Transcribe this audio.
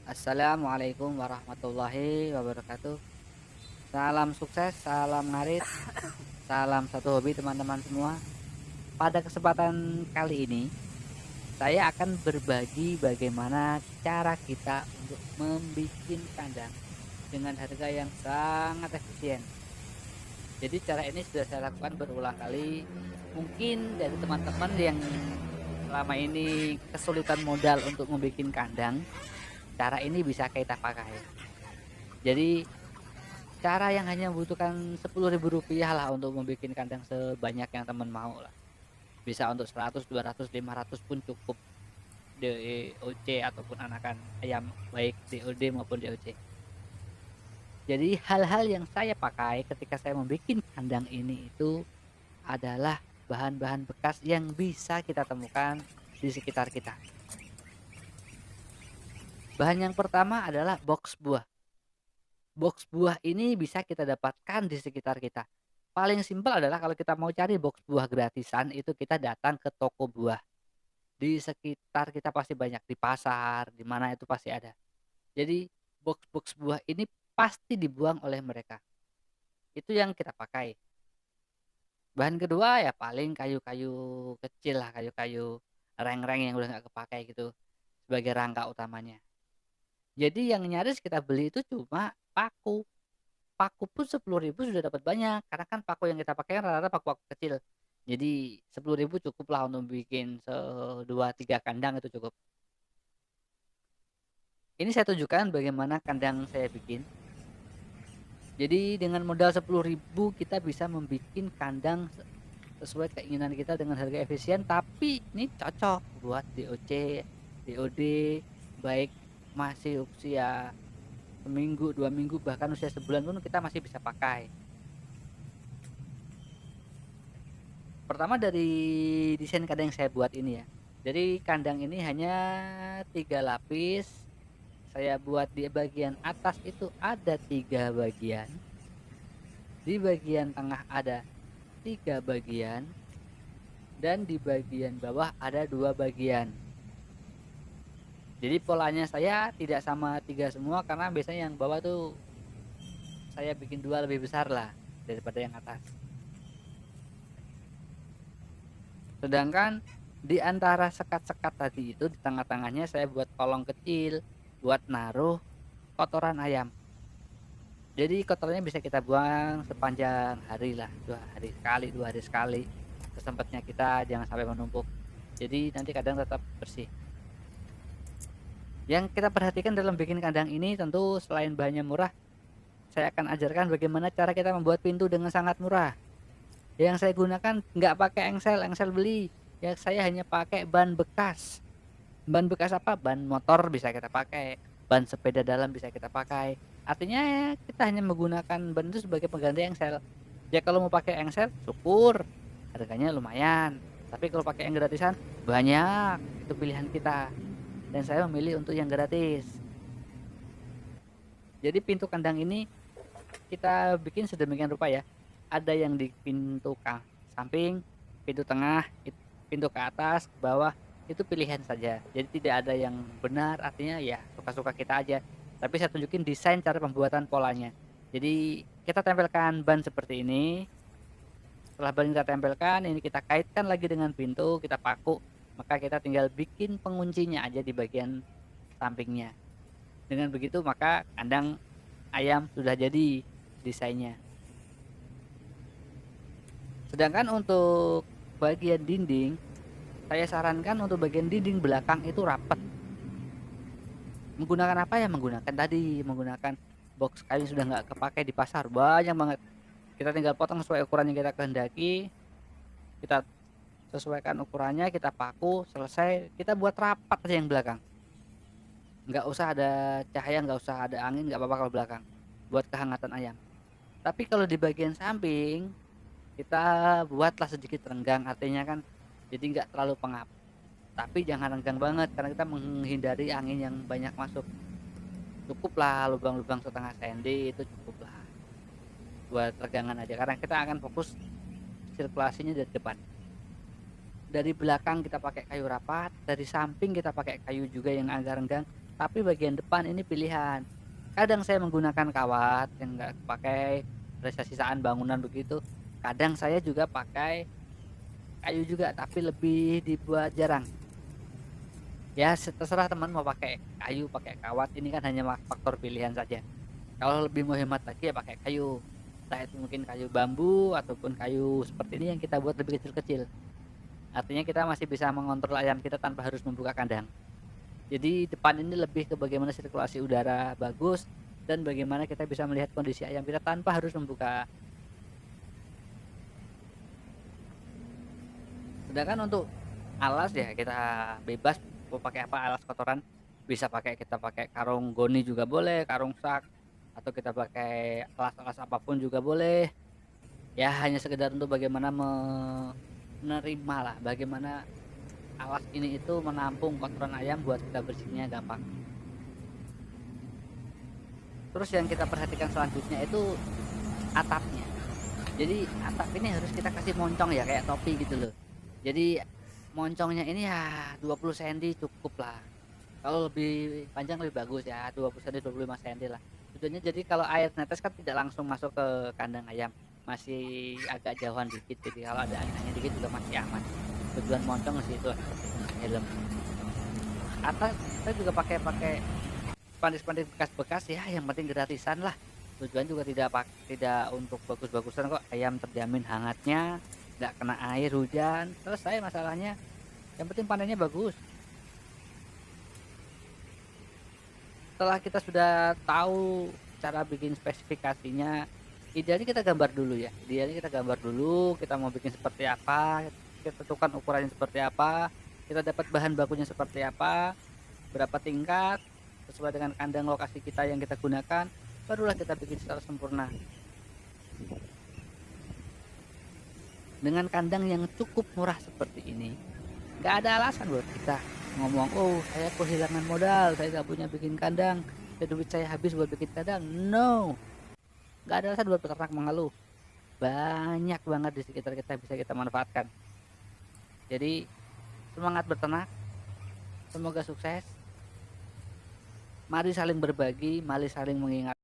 Assalamualaikum warahmatullahi wabarakatuh. Salam sukses, salam ngarit, salam satu hobi teman-teman semua. Pada kesempatan kali ini, saya akan berbagi bagaimana cara kita untuk membuat kandang dengan harga yang sangat efisien. Jadi cara ini sudah saya lakukan berulang kali. Mungkin dari teman-teman yang selama ini kesulitan modal untuk membuat kandang, cara ini bisa kita pakai. Jadi cara yang hanya membutuhkan Rp10.000 lah untuk membuat kandang sebanyak yang teman mau lah. Bisa untuk 100, 200, 500 pun cukup DOC ataupun anakan ayam, baik DOD maupun DOC. Jadi hal-hal yang saya pakai ketika saya membuat kandang ini itu adalah bahan-bahan bekas yang bisa kita temukan di sekitar kita. Bahan yang pertama adalah box buah. Box buah ini bisa kita dapatkan di sekitar kita. Paling simpel adalah kalau kita mau cari box buah gratisan itu kita datang ke toko buah. Di sekitar kita pasti banyak, di pasar, di mana itu pasti ada. Jadi box-box buah ini pasti dibuang oleh mereka. Itu yang kita pakai. Bahan kedua ya paling kayu-kayu kecil lah, kayu-kayu reng-reng yang udah nggak kepakai gitu sebagai rangka utamanya. Jadi yang nyaris kita beli itu cuma paku. Paku pun 10.000 sudah dapat banyak, karena kan paku yang kita pakai kan rata-rata paku-paku kecil. Jadi 10.000 cukuplah untuk bikin 2, 3 kandang itu cukup. Ini saya tunjukkan bagaimana kandang saya bikin. Jadi dengan modal 10.000 kita bisa membuat kandang sesuai keinginan kita dengan harga efisien, tapi ini cocok buat DOC, DOD, baik masih usia seminggu, 2 minggu, bahkan usia sebulan pun kita masih bisa pakai. Pertama dari desain kandang yang saya buat ini ya. Jadi kandang ini hanya 3 lapis. Saya buat di bagian atas itu ada 3 bagian. Di bagian tengah ada 3 bagian. Dan di bagian bawah ada 2 bagian. Jadi polanya saya tidak sama 3 semua karena biasanya yang bawah tuh saya bikin 2 lebih besar lah daripada yang atas. Sedangkan di antara sekat-sekat tadi itu di tengah-tengahnya saya buat kolong kecil buat naruh kotoran ayam. Jadi kotorannya bisa kita buang sepanjang hari lah, 2 hari sekali, 2 hari sekali. Sesempatnya kita jangan sampai menumpuk. Jadi nanti kadang tetap bersih. Yang kita perhatikan dalam bikin kandang ini tentu selain bahannya murah, saya akan ajarkan bagaimana cara kita membuat pintu dengan sangat murah. Yang saya gunakan nggak pakai engsel, engsel beli. Ya saya hanya pakai ban bekas. Ban bekas apa? Ban motor bisa kita pakai, ban sepeda dalam bisa kita pakai. Artinya ya kita hanya menggunakan ban itu sebagai pengganti engsel. Ya kalau mau pakai engsel, syukur harganya lumayan. Tapi kalau pakai yang gratisan, banyak. Itu pilihan kita. Dan saya memilih untuk yang gratis. Jadi pintu kandang ini kita bikin sedemikian rupa ya. Ada yang di pintu samping, pintu tengah, pintu ke atas, ke bawah, itu pilihan saja. Jadi tidak ada yang benar, artinya ya suka-suka kita aja. Tapi saya tunjukin desain cara pembuatan polanya. Jadi kita tempelkan ban seperti ini. Setelah ban kita tempelkan, ini kita kaitkan lagi dengan pintu, kita paku. Maka kita tinggal bikin penguncinya aja di bagian sampingnya. Dengan begitu maka kandang ayam sudah jadi desainnya. Sedangkan untuk bagian dinding, saya sarankan untuk bagian dinding belakang itu rapat. Menggunakan apa ya? Menggunakan box kayu sudah nggak kepakai di pasar, banyak banget. Kita tinggal potong sesuai ukuran yang kita kehendaki, kita sesuaikan ukurannya, kita paku, selesai, kita buat rapat aja yang belakang. Nggak usah ada cahaya, nggak usah ada angin, nggak apa-apa kalau belakang, buat kehangatan ayam. Tapi kalau di bagian samping, kita buatlah sedikit renggang, artinya kan jadi nggak terlalu pengap. Tapi jangan renggang banget karena kita menghindari angin yang banyak masuk. Cukuplah lubang-lubang setengah sendi itu cukuplah buat regangan aja karena kita akan fokus sirkulasinya dari depan. Dari belakang kita pakai kayu rapat, dari samping kita pakai kayu juga yang agak renggang. tapi bagian depan ini pilihan. Kadang saya menggunakan kawat yang nggak pakai, sisa sisaan bangunan begitu. Kadang saya juga pakai kayu juga, tapi lebih dibuat jarang. Ya terserah teman mau pakai kayu, pakai kawat, ini kan hanya faktor pilihan saja. Kalau lebih mau hemat lagi ya pakai kayu. Entah itu mungkin kayu bambu ataupun kayu seperti ini yang kita buat lebih kecil-kecil. Artinya kita masih bisa mengontrol ayam kita tanpa harus membuka kandang. Jadi depan ini lebih ke bagaimana sirkulasi udara bagus dan bagaimana kita bisa melihat kondisi ayam kita tanpa harus membuka. Sedangkan untuk alas ya kita bebas mau pakai apa alas kotoran, bisa kita pakai karung goni juga boleh, karung sak, atau kita pakai alas-alas apapun juga boleh. Ya hanya sekedar untuk bagaimana menerima lah, bagaimana alas ini itu menampung kotoran ayam buat kita bersihnya gampang. Terus yang kita perhatikan selanjutnya itu atapnya. Jadi atap ini harus kita kasih moncong ya kayak topi gitu loh. Jadi moncongnya ini ya 20 senti cukup lah. Kalau lebih panjang lebih bagus ya 20 senti 25 senti lah. Tujuannya jadi kalau air netes kan tidak langsung masuk ke kandang ayam, masih agak jauhan dikit. Jadi kalau ada angin dikit juga masih aman. Tujuan moncong sih itu seperti helm. Atau kita juga pakai pakai spanduk-spanduk bekas-bekas ya, yang penting gratisan lah. Tujuan juga tidak untuk bagus-bagusan kok, ayam terjamin hangatnya, nggak kena air hujan, selesai masalahnya. Yang penting panennya bagus. Setelah kita sudah tahu cara bikin spesifikasinya, idealnya kita gambar dulu ya. Idealnya kita gambar dulu, kita mau bikin seperti apa, kita tentukan ukurannya seperti apa, kita dapat bahan bakunya seperti apa, berapa tingkat, sesuai dengan kandang lokasi kita yang kita gunakan, barulah kita bikin secara sempurna. Dengan kandang yang cukup murah seperti ini, nggak ada alasan buat kita ngomong, oh saya kehilangan modal, saya nggak punya bikin kandang, duit saya habis buat bikin kandang. No, nggak ada alasan buat peternak mengeluh. Banyak banget di sekitar kita bisa kita manfaatkan. Jadi semangat berternak, semoga sukses. Mari saling berbagi, mari saling mengingat.